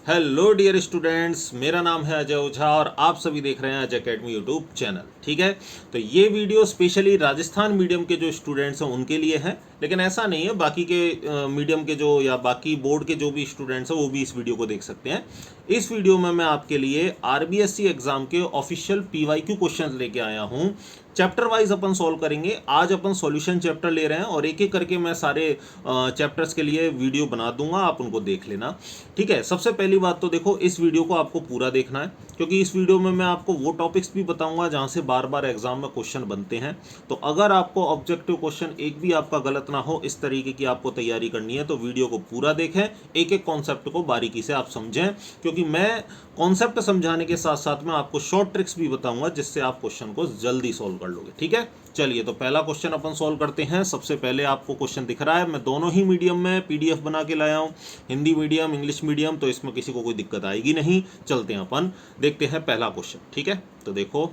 Hello dear students, मेरा नाम है अजय ओझा और आप सभी देख रहे हैं अजय अकेडमी यूट्यूब चैनल। ठीक है, तो ये वीडियो स्पेशली राजस्थान मीडियम के जो स्टूडेंट्स हैं उनके लिए है, लेकिन ऐसा नहीं है, बाकी के मीडियम के जो या बाकी बोर्ड के जो भी स्टूडेंट्स हैं वो भी इस वीडियो को देख सकते हैं। इस वीडियो में मैं आपके लिए आरबीएससी एग्जाम के ऑफिशियल पीवाईक्यू क्वेश्चन लेके आया हूँ। चैप्टर वाइज अपन सॉल्व करेंगे। आज अपन सॉल्यूशन चैप्टर ले रहे हैं और एक एक करके मैं सारे चैप्टर्स के लिए वीडियो बना दूंगा, आप उनको देख लेना। ठीक है, सबसे पहली बात तो देखो, इस वीडियो को आपको पूरा देखना है, क्योंकि इस वीडियो में मैं आपको वो टॉपिक्स भी बताऊंगा जहां से बार बार एग्जाम में क्वेश्चन बनते हैं। तो अगर आपको ऑब्जेक्टिव क्वेश्चन एक भी आपका गलत ना हो, इस तरीके की आपको तैयारी करनी है, तो वीडियो को पूरा देखें, एक एक कॉन्सेप्ट को बारीकी से आप समझें, क्योंकि मैं कॉन्सेप्ट समझाने के साथ साथ में आपको शॉर्ट ट्रिक्स भी बताऊंगा जिससे आप क्वेश्चन को जल्दी सॉल्व कर लोगे। ठीक है, चलिए तो पहला क्वेश्चन अपन सॉल्व करते हैं। सबसे पहले आपको क्वेश्चन दिख रहा है, मैं दोनों ही मीडियम में पीडीएफ बना के लाया हूं, हिंदी मीडियम इंग्लिश मीडियम, तो इसमें किसी को कोई दिक्कत आएगी नहीं। चलते हैं अपन देखते हैं पहला क्वेश्चन। ठीक है, तो देखो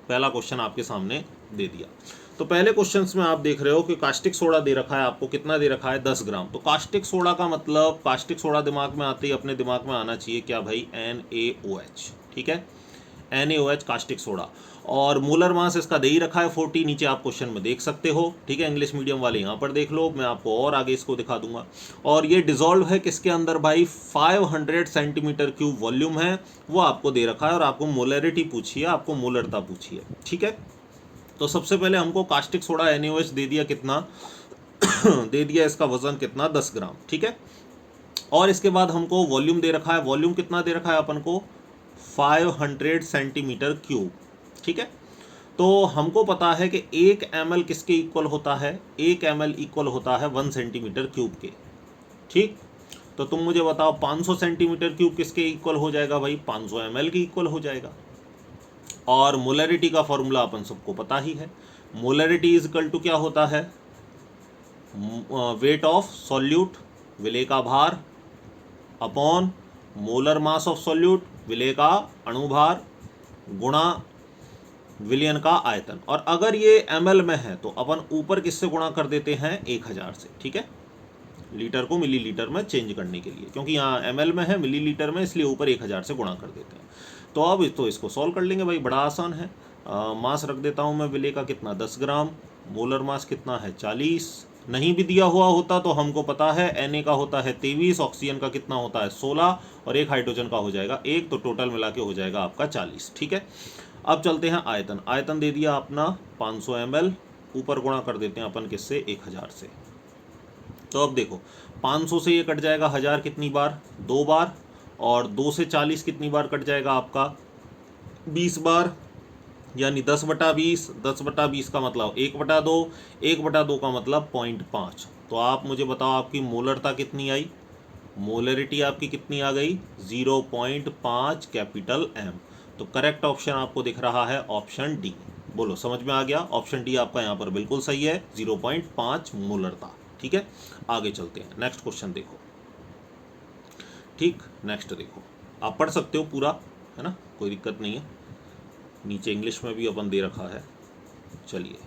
पहला क्वेश्चन आपके सामने दे दिया। तो पहले क्वेश्चन में आप देख रहे हो कि कास्टिक सोडा दे रखा है आपको, कितना दे रखा है 10 ग्राम। तो कास्टिक सोडा का मतलब, कास्टिक सोडा दिमाग में आते ही अपने दिमाग में आना चाहिए क्या भाई, NaOH। ठीक है, NaOH कास्टिक सोडा, और मोलर मास इसका दे ही रखा है 40, नीचे आप क्वेश्चन में देख सकते हो। ठीक है, इंग्लिश मीडियम वाले यहाँ पर देख लो, मैं आपको और आगे इसको दिखा दूंगा। और ये डिजोल्व है किसके अंदर भाई, 500 सेंटीमीटर क्यूब वॉल्यूम है, वो आपको दे रखा है, और आपको मोलरिटी पूछी है, आपको मोलरता पूछी है। ठीक है, तो सबसे पहले हमको कास्टिक सोडा NaOH दे दिया कितना दे दिया इसका वजन कितना, 10 ग्राम। ठीक है, और इसके बाद हमको वॉल्यूम दे रखा है, वॉल्यूम कितना दे रखा है अपन को, 500 सेंटीमीटर क्यूब। ठीक है, तो हमको पता है कि 1 ml किसके इक्वल होता है, 1 ml इक्वल होता है 1 सेंटीमीटर क्यूब के। ठीक, तो तुम मुझे बताओ 500 सेंटीमीटर क्यूब किसके इक्वल हो जाएगा भाई, 500 ml के इक्वल हो जाएगा। और मोलरिटी का फॉर्मूला अपन सबको पता ही है, मोलरिटी इज इक्वल टू क्या होता है, वेट ऑफ सॉल्यूट, विलेय का भार, upon molar mass of solute, विलेय का अणुभार, गुणा विलयन का आयतन। और अगर ये ml में है तो अपन ऊपर किससे गुणा कर देते हैं, 1000 से। ठीक है, लीटर को मिलीलीटर में चेंज करने के लिए, क्योंकि यहाँ ml में है, मिलीलीटर में, इसलिए ऊपर 1000 से गुणा कर देते हैं। तो अब तो इसको सॉल्व कर लेंगे भाई, बड़ा आसान है। मास रख देता हूँ मैं, विलेय का कितना 10 ग्राम, मोलर मास कितना है 40, नहीं भी दिया हुआ होता तो हमको पता है Na का होता है 23, ऑक्सीजन का कितना होता है 16, और एक हाइड्रोजन का हो जाएगा 1, तो टोटल मिला के हो जाएगा आपका 40। ठीक है, अब चलते हैं आयतन। आयतन दे दिया अपना 500 ml, ऊपर गुणा कर देते हैं अपन किससे, 1000 से। तो अब देखो 500 से ये कट जाएगा 1000 कितनी बार, 2 बार, और 2 से 40 कितनी बार कट जाएगा आपका, 20 बार, यानी 10/20। 10/20 का मतलब 1/2, 1/2 का मतलब 0.5। तो आप मुझे बताओ आपकी मोलरता कितनी आई, मोलरिटी आपकी कितनी आ गई, 0.5 कैपिटल M। तो करेक्ट ऑप्शन आपको दिख रहा है ऑप्शन डी। बोलो समझ में आ गया, ऑप्शन डी आपका यहाँ पर बिल्कुल सही है, 0.5 मोलरता। ठीक है, आगे चलते हैं, नेक्स्ट क्वेश्चन देखो। ठीक, नेक्स्ट देखो, आप पढ़ सकते हो पूरा, है ना, कोई दिक्कत नहीं है, नीचे इंग्लिश में भी अपन दे रखा है। चलिए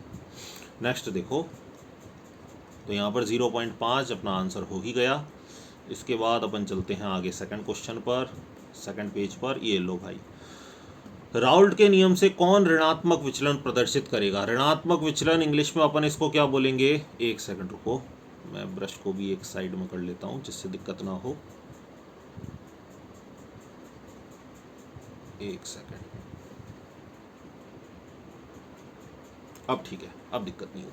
नेक्स्ट देखो, तो यहाँ पर 0.5 अपना आंसर हो ही गया। इसके बाद अपन चलते हैं आगे सेकंड क्वेश्चन पर, सेकंड पेज पर। ये लो भाई, राउल्ट के नियम से कौन ऋणात्मक विचलन प्रदर्शित करेगा। ऋणात्मक विचलन इंग्लिश में अपन इसको क्या बोलेंगे, एक सेकंड रुको, मैं ब्रश को भी एक साइड में कर लेता हूं जिससे दिक्कत ना हो, एक सेकंड। अब ठीक है, अब दिक्कत नहीं हो।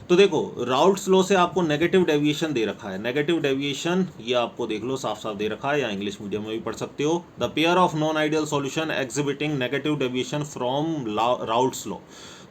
तो देखो राउल्ट्स लॉ से आपको नेगेटिव डेविएशन दे रखा है, नेगेटिव डेविएशन ये आपको देख लो साफ साफ दे रखा है, या इंग्लिश मीडियम में भी पढ़ सकते हो। The pair of non ideal solution exhibiting negative deviation from Raoult's law.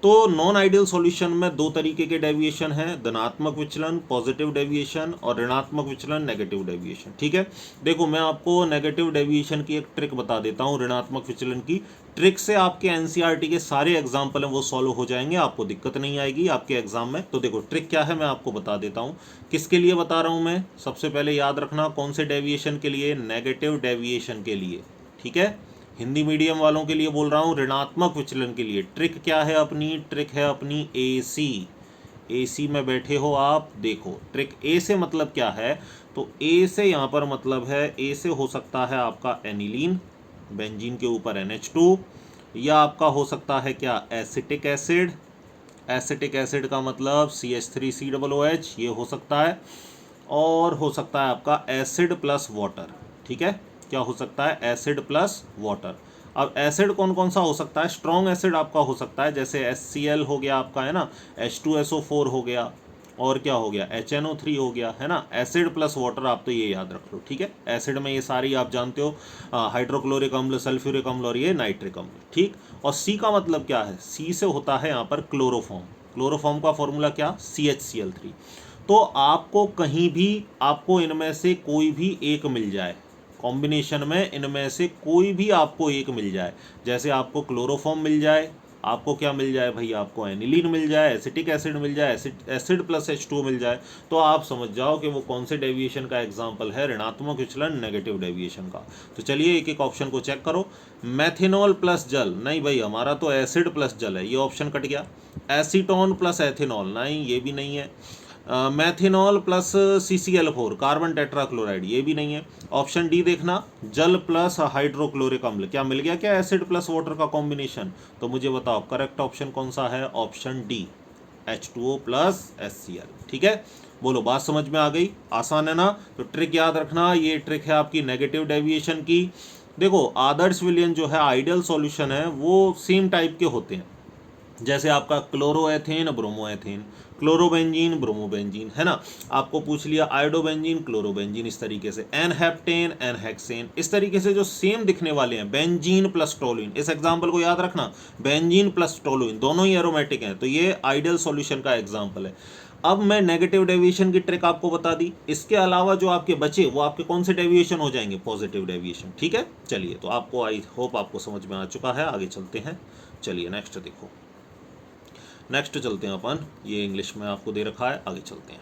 तो नॉन आइडियल सॉल्यूशन में दो तरीके के डेविएशन हैं, धनात्मक विचलन पॉजिटिव डेविएशन, और ऋणात्मक विचलन नेगेटिव डेविएशन। ठीक है, देखो मैं आपको नेगेटिव डेविएशन की एक ट्रिक बता देता हूँ, ऋणात्मक विचलन की ट्रिक से आपके एनसीईआरटी के सारे एग्जाम्पल हैं वो सॉल्व हो जाएंगे, आपको दिक्कत नहीं आएगी आपके एग्जाम में। तो देखो ट्रिक क्या है मैं आपको बता देता हूँ, किसके लिए बता रहा हूँ मैं, सबसे पहले याद रखना कौन से डेविएशन के लिए, नेगेटिव डेविएशन के लिए। ठीक है, हिंदी मीडियम वालों के लिए बोल रहा हूँ, ऋणात्मक विचलन के लिए ट्रिक क्या है अपनी, ट्रिक है अपनी AC। AC में बैठे हो आप, देखो ट्रिक A से मतलब क्या है, तो A से यहाँ पर मतलब है, A से हो सकता है आपका एनिलीन, बेंजीन के ऊपर NH2, या आपका हो सकता है क्या एसिटिक एसिड, एसिटिक एसिड का मतलब CH3COOH, ये हो सकता है, और हो सकता है आपका एसिड प्लस वाटर। ठीक है, क्या हो सकता है, एसिड प्लस वाटर। अब एसिड कौन कौन सा हो सकता है, स्ट्रॉन्ग एसिड आपका हो सकता है, जैसे HCl हो गया आपका, है ना, H2SO4 हो गया, और क्या हो गया, HNO3 हो गया, है ना। एसिड प्लस वाटर आप तो ये याद रख लो। ठीक है, एसिड में ये सारी आप जानते हो, हाइड्रोक्लोरिक अम्ल, सल्फ्यूरिक अम्ल और ये नाइट्रिक अम्ल। ठीक, और सी का मतलब क्या है, सी से होता है यहाँ पर क्लोरोफॉर्म। क्लोरोफॉर्म का फॉर्मूला क्या, CHCl3। तो आपको कहीं भी, आपको इनमें से कोई भी एक मिल जाए, कॉम्बिनेशन में इनमें से कोई भी आपको एक मिल जाए, जैसे आपको क्लोरोफॉर्म मिल जाए, आपको क्या मिल जाए भाई, आपको एनिलीन मिल जाए, एसिटिक एसिड मिल जाए, एसिड प्लस H2 मिल जाए, तो आप समझ जाओ कि वो कौन से डेविएशन का एग्जाम्पल है, ऋणात्मक विचलन, नेगेटिव डेविएशन का। तो चलिए एक एक ऑप्शन को चेक करो। मैथिनॉल प्लस जल, नहीं भाई हमारा तो एसिड प्लस जल है, ये ऑप्शन कट गया। एसीटोन प्लस एथिनॉल, नहीं ये भी नहीं है। मैथिनॉल प्लस CCl4, कार्बन टेट्राक्लोराइड, ये भी नहीं है। ऑप्शन डी देखना, जल प्लस हाइड्रोक्लोरिक अम्ल, क्या मिल गया, क्या एसिड प्लस वाटर का कॉम्बिनेशन। तो मुझे बताओ करेक्ट ऑप्शन कौन सा है, option D, H2O plus HCl। ठीक है, बोलो बात समझ में आ गई, आसान है ना। तो ट्रिक याद रखना, ये ट्रिक है आपकी नेगेटिव डेविएशन की। देखो आदर्श विलयन जो है, आइडियल सॉल्यूशन है, वो सेम टाइप के होते हैं, जैसे आपका क्लोरोएथेन, ब्रोमोएथेन, क्लोरोबेंजीन, ब्रोमोबेंजीन, है ना। आपको पूछ लिया आयोडोबेंजीन, क्लोरोबेंजीन, इस तरीके से एनहेप्टेन, एनहेक्सेन, इस तरीके से जो सेम दिखने वाले हैं, बेंजीन प्लस टोलुइन, इस एग्जांपल को याद रखना, बेंजीन प्लस टोलुइन दोनों ही एरोमेटिक हैं, तो ये आइडियल सॉल्यूशन का एग्जांपल है। अब मैं नेगेटिव डेविएशन की ट्रिक आपको बता दी, इसके अलावा जो आपके बचे वो आपके कौन से डेविएशन हो जाएंगे, पॉजिटिव डेविएशन। ठीक है, चलिए तो आपको आई होप आपको समझ में आ चुका है, आगे चलते हैं। चलिए नेक्स्ट देखो, नेक्स्ट चलते हैं अपन, ये इंग्लिश में आपको दे रखा है, आगे चलते हैं।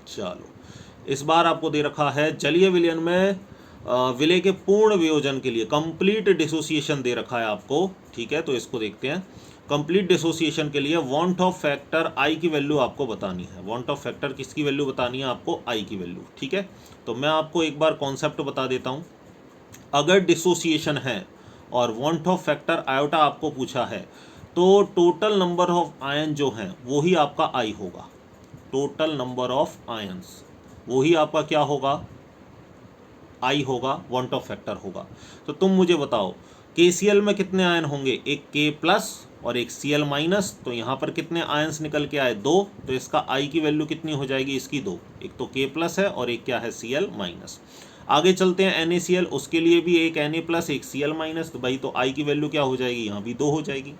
चलो इस बार आपको दे रखा है जलीय विलयन में विलय के पूर्ण वियोजन के लिए कंप्लीट डिसोसिएशन दे रखा है आपको। ठीक है, तो इसको देखते हैं। कंप्लीट डिसोसिएशन के लिए वांट ऑफ फैक्टर आई की वैल्यू आपको बतानी है। वांट ऑफ फैक्टर किसकी वैल्यू बतानी है आपको, आई की वैल्यू। ठीक है, तो मैं आपको एक बार कॉन्सेप्ट बता देता हूँ। अगर डिसोसिएशन है और वांट ऑफ फैक्टर आयोटा आपको पूछा है, तो टोटल नंबर ऑफ आयन जो हैं वो ही आपका आई होगा। टोटल नंबर ऑफ आयंस वो ही आपका क्या होगा, आई होगा, वांट ऑफ फैक्टर होगा। तो तुम मुझे बताओ KCl में कितने आयन होंगे, एक K प्लस और एक Cl माइनस, तो यहाँ पर कितने आयंस निकल के आए, 2, तो इसका आई की वैल्यू कितनी हो जाएगी, इसकी 2, एक तो K प्लस है और एक क्या है, Cl माइनस। आगे चलते हैं NaCl, उसके लिए भी एक Na प्लस एक Cl माइनस, तो भाई तो आई की वैल्यू क्या हो जाएगी, यहाँ भी 2 हो जाएगी।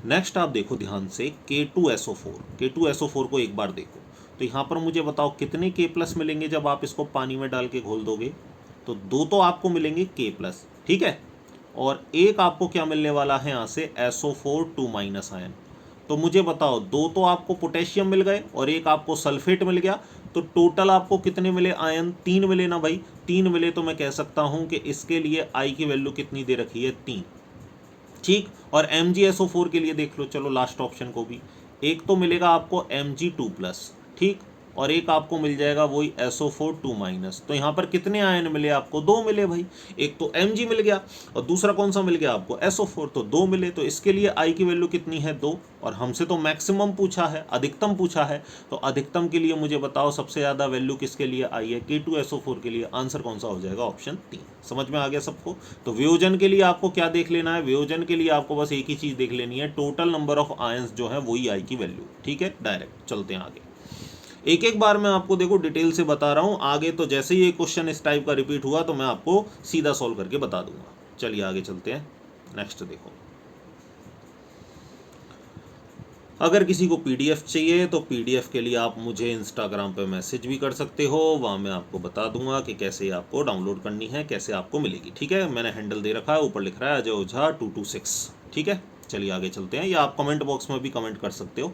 नेक्स्ट आप देखो ध्यान से, K2SO4, K2SO4 को एक बार देखो, तो यहाँ पर मुझे बताओ कितने K प्लस मिलेंगे जब आप इसको पानी में डाल के घोल दोगे, तो 2 तो आपको मिलेंगे K प्लस। ठीक है, और एक आपको क्या मिलने वाला है यहाँ से, SO4 2 माइनस आयन। तो मुझे बताओ 2 तो आपको पोटेशियम मिल गए और एक आपको सल्फेट मिल गया, तो टोटल आपको कितने मिले आयन, 3 मिले ना भाई, 3 मिले, तो मैं कह सकता हूँ कि इसके लिए आई की वैल्यू कितनी दे रखी है, 3। ठीक, और MgSO4 के लिए देख लो, चलो लास्ट ऑप्शन को भी, एक तो मिलेगा आपको Mg2 प्लस, ठीक, और एक आपको मिल जाएगा वही SO4 2 माइनस। तो यहाँ पर कितने आयन मिले आपको, 2 मिले भाई, एक तो Mg मिल गया और दूसरा कौन सा मिल गया आपको, SO4, तो 2 मिले। तो इसके लिए आई की वैल्यू कितनी है, 2, और हमसे तो मैक्सिमम पूछा है, अधिकतम पूछा है, तो अधिकतम के लिए मुझे बताओ सबसे ज़्यादा वैल्यू किसके लिए आई है, K2SO4 के लिए। आंसर कौन सा हो जाएगा, ऑप्शन 3। समझ में आ गया सबको। तो वियोजन के लिए आपको क्या देख लेना है, वियोजन के लिए आपको बस एक ही चीज़ देख लेनी है, टोटल नंबर ऑफ आयंस जो है वही आई की वैल्यू। ठीक है, डायरेक्ट चलते हैं आगे, एक एक बार मैं आपको देखो डिटेल से बता रहा हूँ आगे, तो जैसे ही ये क्वेश्चन इस टाइप का रिपीट हुआ तो मैं आपको सीधा सॉल्व करके बता दूंगा। चलिए आगे चलते हैं, नेक्स्ट देखो। अगर किसी को PDF चाहिए तो PDF के लिए आप मुझे इंस्टाग्राम पे मैसेज भी कर सकते हो, वहाँ मैं आपको बता दूंगा कि कैसे आपको डाउनलोड करनी है, कैसे आपको मिलेगी। ठीक है, मैंने हैंडल दे रखा है, ऊपर लिख रहा है अजय ओझा 226। ठीक है, चलिए आगे चलते हैं, या आप कमेंट बॉक्स में भी कमेंट कर सकते हो।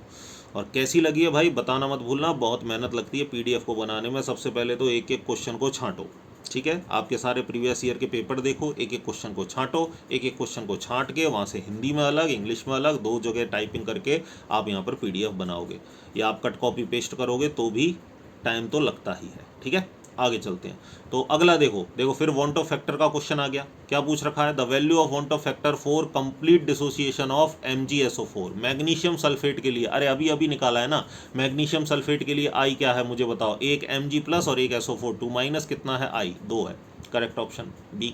और कैसी लगी है भाई बताना मत भूलना, बहुत मेहनत लगती है PDF को बनाने में। सबसे पहले तो एक एक क्वेश्चन को छांटो, ठीक है, आपके सारे प्रीवियस ईयर के पेपर देखो, एक एक क्वेश्चन को छांटो, एक एक क्वेश्चन को छांट के वहाँ से हिंदी में अलग, इंग्लिश में अलग, 2 जगह टाइपिंग करके आप यहाँ पर PDF बनाओगे, या आप कट कॉपी पेस्ट करोगे तो भी टाइम तो लगता ही है। ठीक है, आगे चलते हैं। तो अगला देखो फिर वांट ऑफ फैक्टर का क्वेश्चन आ गया। क्या पूछ रखा है? The value of want of factor for complete dissociation of MgSO4, magnesium sulphate के लिए। अरे अभी निकाला है ना, मैग्नीशियम सल्फेट के लिए आई क्या है मुझे बताओ? एक Mg+ और एक SO4, 2- कितना है? आई 2 है। Correct option B.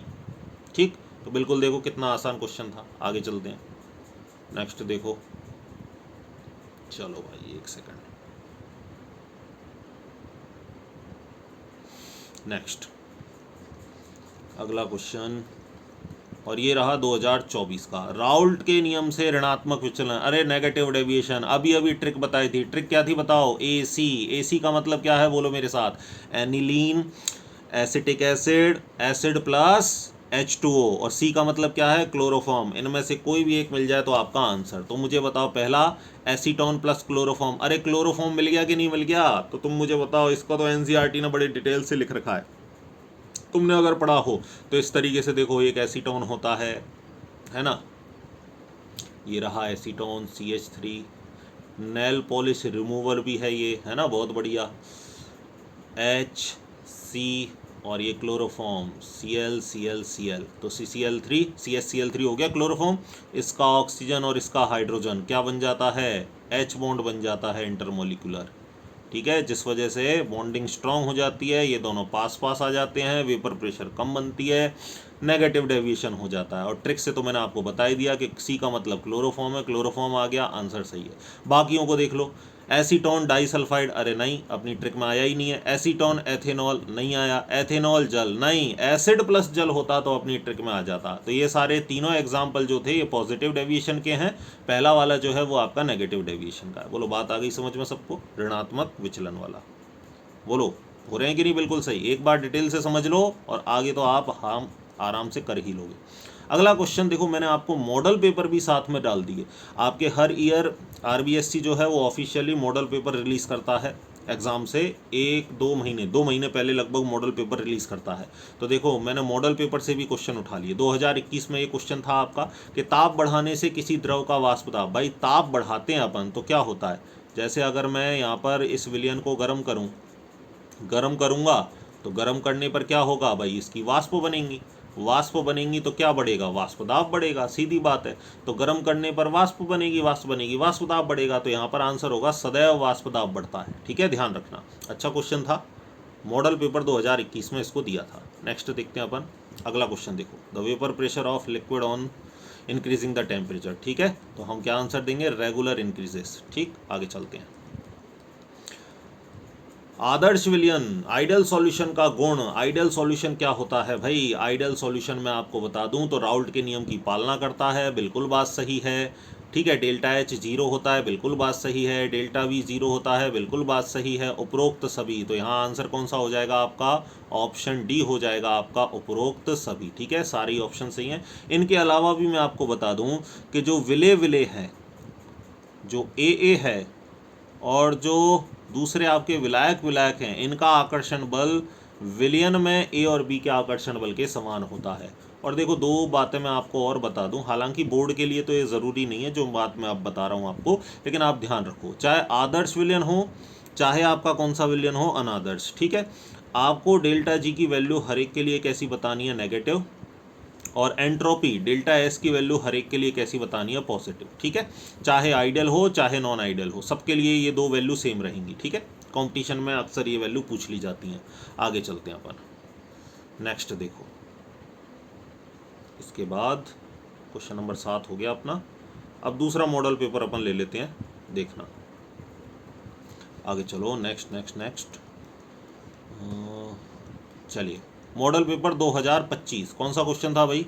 ठीक, तो बिल्कुल देखो कितना आसान क्वेश्चन था। आगे चलते हैं, नेक्स्ट देखो। चलो भाई एक सेकंड, नेक्स्ट अगला क्वेश्चन, और ये रहा 2024 का। राउल्ट के नियम से ऋणात्मक विचलन, अरे नेगेटिव डेविएशन, अभी ट्रिक बताई थी। ट्रिक क्या थी बताओ? AC का मतलब क्या है बोलो मेरे साथ? Aniline, acetic acid, acid plus H2O, और C का मतलब क्या है? क्लोरोफॉर्म। इनमें से कोई भी एक मिल जाए तो आपका आंसर। तो मुझे बताओ, पहला एसीटोन प्लस क्लोरोफॉर्म। अरे क्लोरोफॉर्म मिल गया कि नहीं मिल गया? तो तुम मुझे बताओ, इसका तो NCERT ने बड़े डिटेल से लिख रखा है, तुमने अगर पढ़ा हो तो। इस तरीके से देखो, एक एसीटोन होता है ना, ये रहा acetone CH3, nail polish remover भी है ये, है ना, बहुत बढ़िया। HC, और ये क्लोरोफॉर्म Cl, तो CCl3 हो गया क्लोरोफॉर्म। इसका ऑक्सीजन और इसका हाइड्रोजन क्या बन जाता है? H बॉन्ड बन जाता है, इंटरमोलिकुलर। ठीक है, जिस वजह से बॉन्डिंग स्ट्रांग हो जाती है, ये दोनों पास आ जाते हैं, वेपर प्रेशर कम बनती है, नेगेटिव डेविएशन हो जाता है। और ट्रिक से तो मैंने आपको बता ही दिया कि C का मतलब क्लोरोफॉर्म है, क्लोरोफॉर्म आ गया, आंसर सही है। बाकियों को देख लो, एसीटोन डाइसल्फाइड, अरे नहीं, अपनी ट्रिक में आया ही नहीं है। एसीटोन एथेनॉल नहीं आया, एथेनॉल जल नहीं, एसिड प्लस जल होता तो अपनी ट्रिक में आ जाता। तो ये सारे तीनों एग्जाम्पल जो थे ये पॉजिटिव डेविएशन के हैं, पहला वाला जो है वो आपका नेगेटिव डेविएशन का है। बोलो बात आ गई समझ में सबको? ऋणात्मक विचलन वाला। बोलो हो रहे हैं कि नहीं? बिल्कुल सही। एक बार डिटेल से समझ लो और आगे तो आप हम आराम से कर ही लोगे। अगला क्वेश्चन देखो, मैंने आपको मॉडल पेपर भी साथ में डाल दिए। आपके हर ईयर RBSC जो है वो ऑफिशियली मॉडल पेपर रिलीज़ करता है एग्ज़ाम से 2 महीने पहले लगभग मॉडल पेपर रिलीज़ करता है। तो देखो मैंने मॉडल पेपर से भी क्वेश्चन उठा लिए। 2021 में ये क्वेश्चन था आपका कि ताप बढ़ाने से किसी द्रव का वाष्प दाब। भाई ताप बढ़ाते हैं अपन तो क्या होता है? जैसे अगर मैं यहाँ पर इस विलयन को गर्म करूँगा तो गर्म करने पर क्या होगा भाई? इसकी वाष्प बनेंगी तो क्या बढ़ेगा? वाष्प दाब बढ़ेगा, सीधी बात है। तो गर्म करने पर वाष्प बनेगी, वाष्प दाब बढ़ेगा। तो यहाँ पर आंसर होगा सदैव वाष्प दाब बढ़ता है। ठीक है, ध्यान रखना। अच्छा क्वेश्चन था, मॉडल पेपर 2021 में इसको दिया था। नेक्स्ट देखते हैं अपन अगला क्वेश्चन। देखो, the vapour pressure of liquid on increasing the temperature. ठीक है, तो हम क्या आंसर देंगे? Regular increases. ठीक, आगे चलते हैं। आदर्श विलयन, आइडियल सॉल्यूशन का गुण। आइडियल सॉल्यूशन क्या होता है भाई? आइडियल सॉल्यूशन मैं आपको बता दूं तो राउल्ट के नियम की पालना करता है, बिल्कुल बात सही है। ठीक है, डेल्टा H 0 होता है, बिल्कुल बात सही है। डेल्टा V 0 होता है, बिल्कुल बात सही है। उपरोक्त सभी, तो यहाँ आंसर कौन सा हो जाएगा आपका? ऑप्शन डी हो जाएगा आपका, उपरोक्त सभी। ठीक है, सारी ऑप्शन सही हैं। इनके अलावा भी मैं आपको बता दूं कि जो विले है, जो AA है, और जो दूसरे आपके विलायक हैं, इनका आकर्षण बल विलयन में A और B के आकर्षण बल के समान होता है। और देखो 2 बातें मैं आपको और बता दूं, हालांकि बोर्ड के लिए तो ये ज़रूरी नहीं है जो बात मैं अब बता रहा हूं आपको, लेकिन आप ध्यान रखो, चाहे आदर्श विलयन हो, चाहे आपका कौन सा विलयन हो, अनादर्श। ठीक है, आपको डेल्टा G की वैल्यू हर एक के लिए कैसी बतानी है? नेगेटिव। और एंट्रोपी डेल्टा S की वैल्यू हर एक के लिए कैसी बतानी है? पॉजिटिव। ठीक है, चाहे आइडियल हो चाहे नॉन आइडियल हो, सबके लिए ये 2 वैल्यू सेम रहेंगी। ठीक है, कंपटीशन में अक्सर ये वैल्यू पूछ ली जाती हैं। आगे चलते हैं अपन। नेक्स्ट देखो, इसके बाद क्वेश्चन नंबर 7 हो गया अपना। अब दूसरा मॉडल पेपर अपन ले लेते हैं, देखना। आगे चलो, नेक्स्ट चलिए, मॉडल पेपर 2025 कौन सा क्वेश्चन था भाई?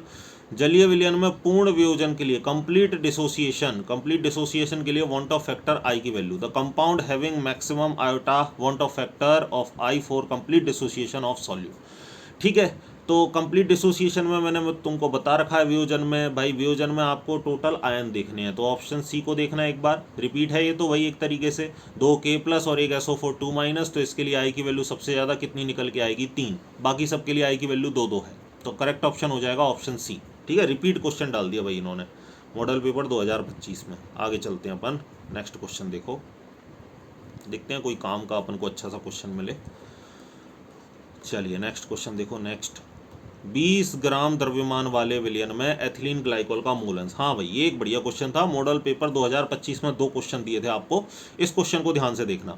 जलीय विलयन में पूर्ण वियोजन के लिए, कंप्लीट डिसोसिएशन के लिए वांट ऑफ फैक्टर I की value. The compound having maximum iota want of factor of I for complete dissociation of solute. ठीक है, तो कंप्लीट डिसोसिएशन में मैंने तुमको बता रखा है वियोजन में, भाई वियोजन में आपको टोटल आयन देखने हैं, तो ऑप्शन सी को देखना है एक बार, रिपीट है ये तो वही एक तरीके से 2K+ और एक SO4 2-, तो इसके लिए आई की वैल्यू सबसे ज़्यादा कितनी निकल के आएगी 3, बाकी सबके लिए आई की वैल्यू 2-2 है, तो करेक्ट ऑप्शन हो जाएगा ऑप्शन सी। ठीक है, रिपीट क्वेश्चन डाल दिया भाई इन्होंने मॉडल पेपर 2025 में। आगे चलते हैं अपन, नेक्स्ट क्वेश्चन देखो, देखते हैं कोई काम का अपन को अच्छा सा क्वेश्चन मिले। चलिए नेक्स्ट क्वेश्चन देखो, नेक्स्ट 20 ग्राम द्रव्यमान वाले विलयन में एथिलीन ग्लाइकोल का मोल अंश। हाँ भाई ये एक बढ़िया क्वेश्चन था, मॉडल पेपर 2025 में 2 क्वेश्चन दिए थे आपको, इस क्वेश्चन को ध्यान से देखना।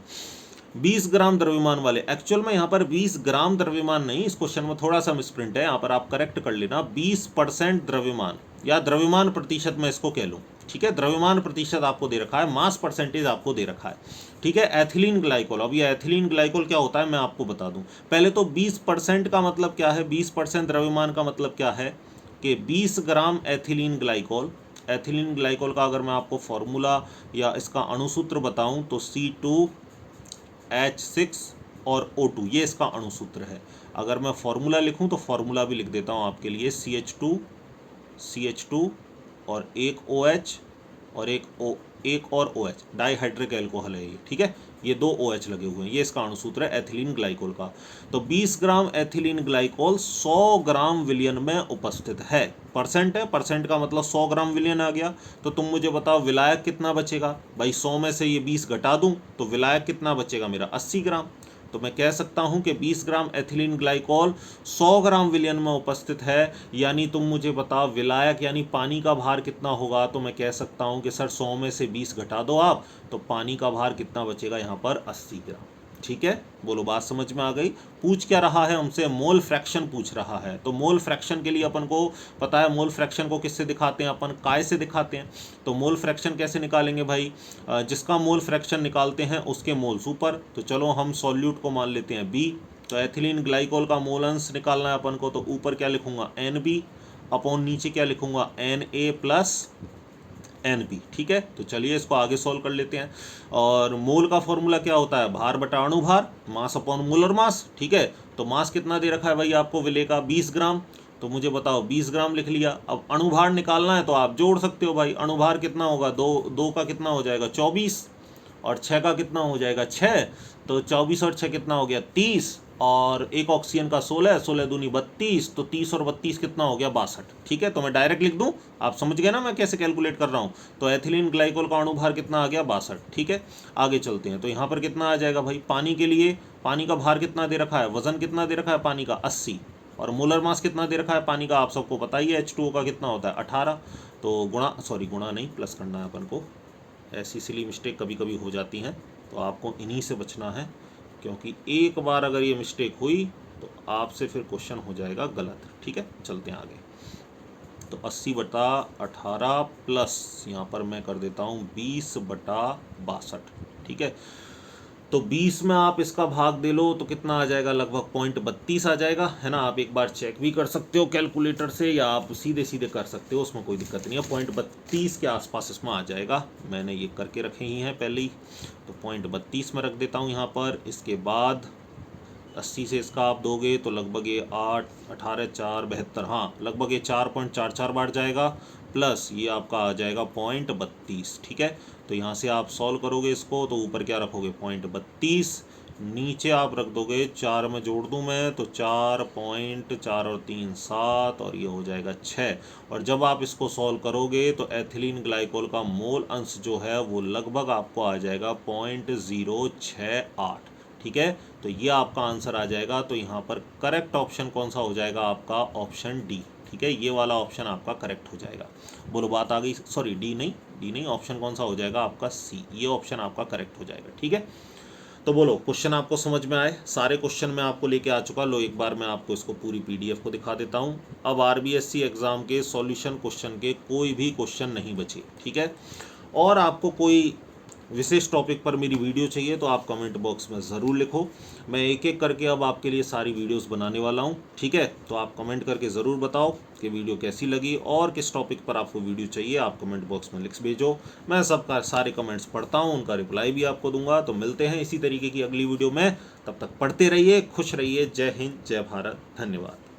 20 ग्राम द्रव्यमान वाले, एक्चुअल में यहाँ पर 20 ग्राम द्रव्यमान नहीं, इस क्वेश्चन में थोड़ा सा मिसप्रिंट है, यहाँ पर आप करेक्ट कर लेना 20% द्रव्यमान, या द्रव्यमान प्रतिशत मैं इसको कह लूँ। ठीक है, द्रव्यमान प्रतिशत आपको दे रखा है, मास परसेंटेज आपको दे रखा है। ठीक है, एथिलीन ग्लाइकोल, अब ये एथिलीन ग्लाइकोल क्या होता है मैं आपको बता दूं। पहले तो 20% का मतलब क्या है, 20% द्रव्यमान का मतलब क्या है कि 20 ग्राम एथिलीन ग्लाइकोल, एथिलीन ग्लाइकोल का अगर मैं आपको फॉर्मूला या इसका अणुसूत्र बताऊं तो C2H6 और O2, ये इसका अणुसूत्र है। अगर मैं फॉर्मूला लिखूं तो फॉर्मूला भी लिख देता हूं आपके लिए, CH2 और एक OH और एक और OH, डाइहाइड्रिक एल्कोहल है ये। ठीक है, ये 2 OH लगे हुए हैं, ये इसका अणुसूत्र है एथिलीन ग्लाइकोल का। तो 20 ग्राम एथिलीन ग्लाइकोल 100 ग्राम विलयन में उपस्थित है, परसेंट है, परसेंट का मतलब 100 ग्राम विलयन आ गया। तो तुम मुझे बताओ विलायक कितना बचेगा भाई, 100 में से ये 20 घटा दूं तो विलायक कितना बचेगा मेरा 80 ग्राम। तो मैं कह सकता हूं कि 20 ग्राम एथिलीन ग्लाइकोल 100 ग्राम विलयन में उपस्थित है, यानी तुम मुझे बताओ विलायक यानी पानी का भार कितना होगा। तो मैं कह सकता हूं कि सर 100 में से 20 घटा दो आप, तो पानी का भार कितना बचेगा यहाँ पर 80 ग्राम। ठीक है, बोलो बात समझ में आ गई। पूछ क्या रहा है हमसे, मोल फ्रैक्शन पूछ रहा है। तो मोल फ्रैक्शन के लिए अपन को पता है, मोल फ्रैक्शन को किससे दिखाते हैं अपन, काय से दिखाते हैं। तो मोल फ्रैक्शन कैसे निकालेंगे भाई, जिसका मोल फ्रैक्शन निकालते हैं उसके मोल्स ऊपर। तो चलो हम सॉल्यूट को मान लेते हैं B, तो एथिलीन ग्लाइकोल का मोल अंश निकालना है अपन को, तो ऊपर क्या लिखूंगा NB अपॉन नीचे क्या लिखूंगा Na प्लस NB। ठीक है, तो चलिए इसको आगे सॉल्व कर लेते हैं। और मोल का फॉर्मूला क्या होता है, भार बटा अणुभार, मास अपॉन मोलर मास। ठीक है, तो मास कितना दे रखा है भाई आपको विले का 20 ग्राम, तो मुझे बताओ 20 ग्राम लिख लिया। अब अणुभार निकालना है तो आप जोड़ सकते हो भाई, अणुभार कितना होगा, दो का कितना हो जाएगा 24 और 6 का कितना हो जाएगा 6, तो 24 और 6 कितना हो गया 30, और एक ऑक्सीजन का 16, 16 दूनी 32, तो 30 और 32 कितना हो गया 62। ठीक है, तो मैं डायरेक्ट लिख दूं, आप समझ गए ना मैं कैसे कैलकुलेट कर रहा हूं। तो एथिलीन ग्लाइकोल का अणुभार कितना आ गया 62। ठीक है, आगे चलते हैं। तो यहाँ पर कितना आ जाएगा भाई, पानी के लिए पानी का भार कितना दे रखा है, वजन कितना दे रखा है पानी का 80, और मोलर मास कितना दे रखा है पानी का, आप सबको पता ही है H2O का कितना होता है 18। तो गुणा नहीं प्लस करना है अपन को, ऐसी सिली मिस्टेक कभी कभी हो जाती हैं, तो आपको इन्हीं से बचना है, क्योंकि एक बार अगर ये मिस्टेक हुई तो आपसे फिर क्वेश्चन हो जाएगा गलत। ठीक है, चलते हैं आगे। तो 80/18 प्लस यहाँ पर मैं कर देता हूँ 20/62। ठीक है, तो 20 में आप इसका भाग दे लो तो कितना आ जाएगा, लगभग 0.32 आ जाएगा, है ना। आप एक बार चेक भी कर सकते हो कैलकुलेटर से, या आप सीधे सीधे कर सकते हो, उसमें कोई दिक्कत नहीं है। 0.32 के आसपास इसमें आ जाएगा, मैंने ये करके रखे ही हैं पहले ही, तो 0.32 में रख देता हूँ यहाँ पर। इसके बाद 80 से इसका आप दोगे तो लगभग ये 8, 18, 4, 72, हाँ लगभग ये 4.44 बार जाएगा, प्लस ये आपका आ जाएगा 0.32। ठीक है, तो यहाँ से आप सॉल्व करोगे इसको, तो ऊपर क्या रखोगे 0.32, नीचे आप रख दोगे 4 में जोड़ दूँ मैं तो 4.4 और 3 7, और ये हो जाएगा 6। और जब आप इसको सॉल्व करोगे तो एथिलीन ग्लाइकोल का मोल अंश जो है वो लगभग आपको आ जाएगा 0.068। ठीक है, तो ये आपका आंसर आ जाएगा। तो यहाँ पर करेक्ट ऑप्शन कौन सा हो जाएगा आपका, ऑप्शन डी। ठीक है, ये वाला ऑप्शन आपका करेक्ट हो जाएगा। बोलो बात आ गई, सॉरी डी नहीं, ऑप्शन कौन सा हो जाएगा आपका सी, ये ऑप्शन आपका करेक्ट हो जाएगा। ठीक है, तो बोलो क्वेश्चन आपको समझ में आए, सारे क्वेश्चन मैं आपको लेके आ चुका। लो एक बार मैं आपको इसको पूरी PDF को दिखा देता हूँ। अब RBSC एग्जाम के सॉल्यूशन क्वेश्चन के कोई भी क्वेश्चन नहीं बचे। ठीक है, और आपको कोई विशेष टॉपिक पर मेरी वीडियो चाहिए तो आप कमेंट बॉक्स में ज़रूर लिखो, मैं एक एक करके अब आपके लिए सारी वीडियोस बनाने वाला हूं। ठीक है, तो आप कमेंट करके ज़रूर बताओ कि वीडियो कैसी लगी और किस टॉपिक पर आपको वीडियो चाहिए, आप कमेंट बॉक्स में लिख भेजो। मैं सबका सारे कमेंट्स पढ़ता हूं, उनका रिप्लाई भी आपको दूंगा। तो मिलते हैं इसी तरीके की अगली वीडियो में, तब तक पढ़ते रहिए, खुश रहिए। जय हिंद, जय भारत, धन्यवाद।